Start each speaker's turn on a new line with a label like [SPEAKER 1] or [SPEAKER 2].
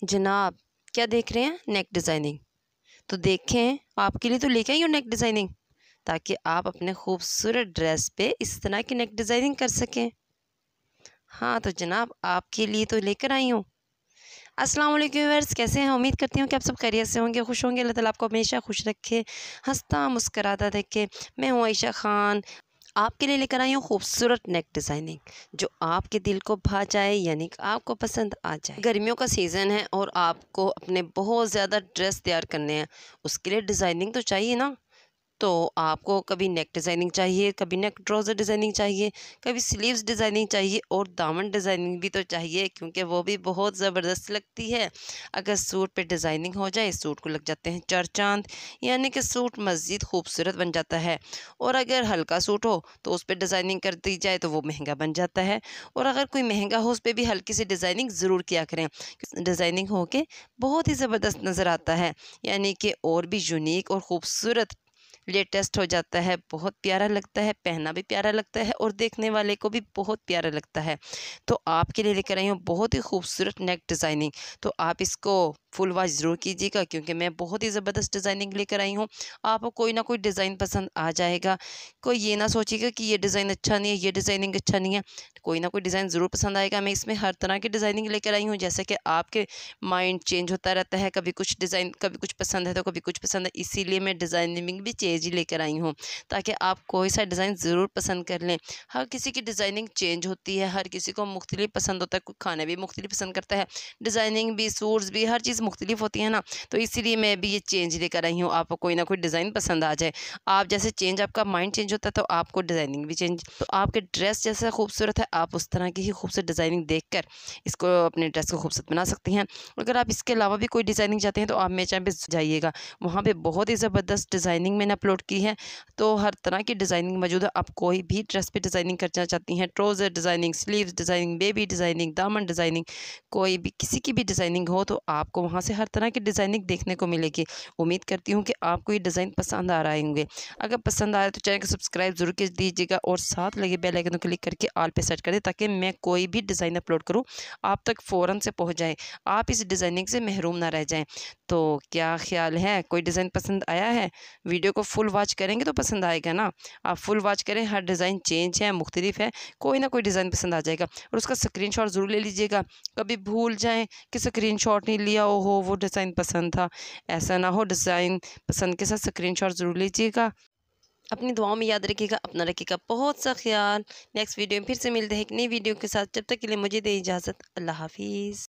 [SPEAKER 1] जनाब, क्या देख रहे हैं? नेक डिज़ाइनिंग। तो देखें, आपके लिए तो लेके आई हूँ नेक डिज़ाइनिंग, ताकि आप अपने खूबसूरत ड्रेस पे इस तरह की नेक डिज़ाइनिंग कर सकें। हाँ तो जनाब, आपके लिए तो लेकर आई हूँ। अस्सलाम वालेकुम व्यूअर्स, कैसे हैं? उम्मीद करती हूँ कि आप सब खैरियत से होंगे, खुश होंगे। अल्लाह ताला आपको हमेशा खुश रखे, हंसता मुस्कराता देखे। मैं हूँ आयशा खान, आपके लिए लेकर आई हूँ खूबसूरत नेक डिज़ाइनिंग, जो आपके दिल को भा जाए, यानी कि आपको पसंद आ जाए। गर्मियों का सीज़न है और आपको अपने बहुत ज़्यादा ड्रेस तैयार करने हैं, उसके लिए डिज़ाइनिंग तो चाहिए ना। तो आपको कभी नेक डिज़ाइनिंग चाहिए, कभी नेक ट्राउज़र डिज़ाइनिंग चाहिए, कभी स्लीव्स डिज़ाइनिंग चाहिए और दामन डिज़ाइनिंग भी तो चाहिए, क्योंकि वो भी बहुत ज़बरदस्त लगती है। अगर सूट पे डिज़ाइनिंग हो जाए, सूट को लग जाते हैं चार चाँद, यानी कि सूट मज़ीद खूबसूरत बन जाता है। और अगर हल्का सूट हो तो उस पर डिज़ाइनिंग कर दी जाए तो वो महंगा बन जाता है। और अगर कोई महंगा हो, उस पर भी हल्की सी डिज़ाइनिंग ज़रूर किया करें। डिज़ाइनिंग हो के बहुत ही ज़बरदस्त नज़र आता है, यानी कि और भी यूनिक और ख़ूबसूरत लेटेस्ट हो जाता है। बहुत प्यारा लगता है, पहनना भी प्यारा लगता है और देखने वाले को भी बहुत प्यारा लगता है। तो आपके लिए लेकर आई हूँ बहुत ही खूबसूरत नेक डिज़ाइनिंग। तो आप इसको फुल वॉच ज़रूर कीजिएगा, क्योंकि मैं बहुत ही ज़बरदस्त डिज़ाइनिंग लेकर आई हूँ। आपको कोई ना कोई डिज़ाइन पसंद आ जाएगा। कोई ये ना सोचिएगा कि ये डिज़ाइन अच्छा नहीं है, ये डिज़ाइनिंग अच्छा नहीं है। कोई ना कोई डिज़ाइन ज़रूर पसंद आएगा। मैं इसमें हर तरह की डिज़ाइनिंग लेकर आई हूँ, जैसे कि आपके माइंड चेंज होता रहता है, कभी कुछ डिज़ाइन, कभी कुछ पसंद है तो कभी कुछ पसंद है। इसीलिए मैं डिज़ाइनिंग भी चेंज ही लेकर आई हूँ, ताकि आप कोई सा डिज़ाइन ज़रूर पसंद कर लें। हर किसी की डिज़ाइनिंग चेंज होती है, हर किसी को मुख्तलिफ पसंद होता है, कोई खाना भी मुख्तलिफ पसंद करता है, डिज़ाइनिंग भी, सूट्स भी, हर चीज़ मुख्तलिफ होती है ना। तो इसीलिए मैं भी ये चेंज लेकर आई हूँ, आपको कोई ना कोई डिज़ाइन पसंद आ जाए। आप जैसे चेंज, आपका माइंड चेंज होता है तो आपको डिज़ाइनिंग भी चेंज। तो आपके ड्रेस जैसा खूबसूरत है, आप उस तरह की ही खूबसूरत डिज़ाइनिंग देख कर इसको, अपने ड्रेस को खूबसूरत बना सकती हैं। अगर आप इसके अलावा भी कोई डिज़ाइनिंग चाहते हैं तो आप मेरे चैनल पे जाइएगा, वहाँ पे बहुत ही ज़बरदस्त डिज़ाइनिंग मैंने अपलोड की है। तो हर तरह की डिज़ाइनिंग मौजूद है। आप कोई भी ड्रेस पे डिज़ाइनिंग करना चाहती हैं, trouser designing, sleeves designing, baby designing, दामन डिज़ाइनिंग, कोई भी किसी की भी डिज़ाइनिंग हो तो आपको वहाँ से हर तरह की डिज़ाइनिंग देखने को मिलेगी। उम्मीद करती हूँ कि आपको ये डिज़ाइन पसंद आ रहे होंगे। अगर पसंद आए तो चैनल को सब्सक्राइब ज़रूर कर दीजिएगा और साथ लगे बेल आइकन को क्लिक करके ऑल पे सेट कर दें, ताकि मैं कोई भी डिज़ाइन अपलोड करूँ आप तक फ़ौरन से पहुँच जाए, आप इस डिज़ाइनिंग से महरूम ना रह जाएँ। तो क्या ख़्याल है, कोई डिज़ाइन पसंद आया है? वीडियो को फुल वॉच करेंगे तो पसंद आएगा ना। आप फुल वॉच करें, हर डिज़ाइन चेंज है, मुख्तलिफ है, कोई ना कोई डिज़ाइन पसंद आ जाएगा। और उसका स्क्रीनशॉट ज़रूर ले लीजिएगा, कभी भूल जाएँ कि स्क्रीनशॉट नहीं लिया, ओहो वो डिज़ाइन पसंद था। ऐसा ना हो, डिज़ाइन पसंद के साथ स्क्रीनशॉट ज़रूर लीजिएगा। अपनी दुआओं में याद रखिएगा, अपना रखिएगा बहुत सा ख्याल। नेक्स्ट वीडियो में फिर से मिलते हैं एक नई वीडियो के साथ। जब तक के लिए मुझे दें इजाज़त। अल्लाह हाफ़िज़।